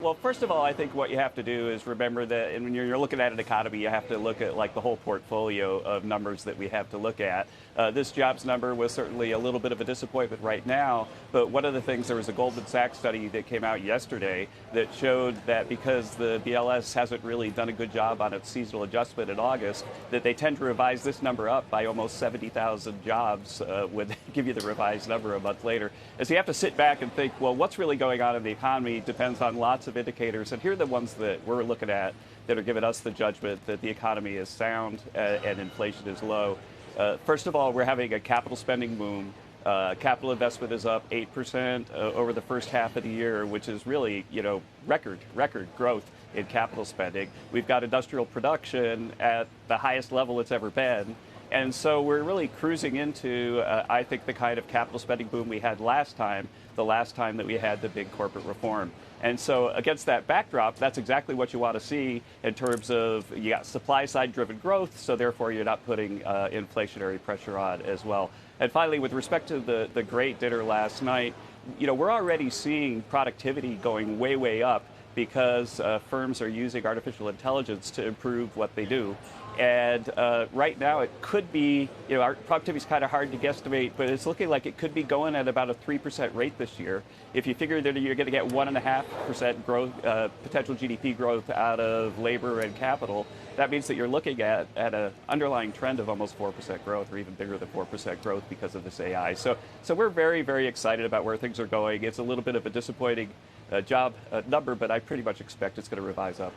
Well, first of all, I think what you have to do is remember that and when you're looking at an economy, you have to look at like the whole portfolio of numbers that we have to look at. This jobs number was certainly a little bit of a disappointment right now, but one of the things, there was a Goldman Sachs study that came out yesterday that showed that because the BLS hasn't really done a good job on its seasonal adjustment in August, that they tend to revise this number up by almost 70,000 jobs when they give you the revised number a month later. And so you have to sit back and think, well, what's really going on in the economy depends on lots of indicators, and here are the ones that we're looking at that are giving us the judgment that the economy is sound and inflation is low. First of all, we're having a capital spending boom. Capital investment is up 8% over the first half of the year, which is really, record growth in capital spending. We've got industrial production at the highest level it's ever been. And so we're really cruising into, I think, the kind of capital spending boom we had last time, the last time that we had the big corporate reform. And so against that backdrop, that's exactly what you want to see in terms of you got supply side driven growth, so therefore you're not putting inflationary pressure on as well. And finally, with respect to the great dinner last night, we're already seeing productivity going way up because firms are using artificial intelligence to improve what they do. And right now it could be, our productivity is kind of hard to guesstimate, but it's looking like it could be going at about a 3% rate this year. If you figure that you're going to get 1.5% growth, potential GDP growth out of labor and capital, that means that you're looking at an underlying trend of almost 4% growth, or even bigger than 4% growth because of this AI. So we're very excited about where things are going. It's a little bit of a disappointing job number, but I pretty much expect it's going to revise up.